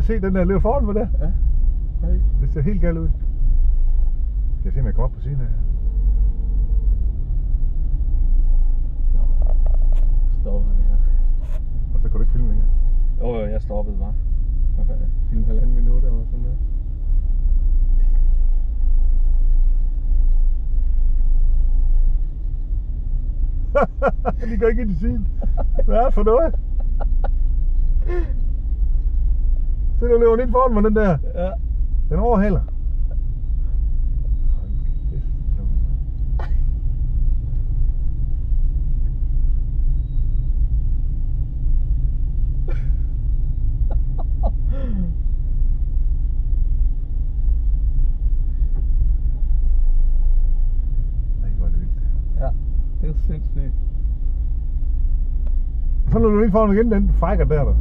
Se den der løber foran mig der. Ja. Nej. Det ser helt galt ud. Skal jeg se, om jeg kommer op på siden af her. Stopper det her. Og så kan du ikke filme længere. Jo, jeg stoppede bare. Film 1,5 minut eller sådan noget. De går ikke ind i siden. Hvad er det for noget? Se, nu løber den ind foran mig, den der. Ja. Den overhaler. Ja, det er sindssygt. Så løber du ind foran igen, den frækker der.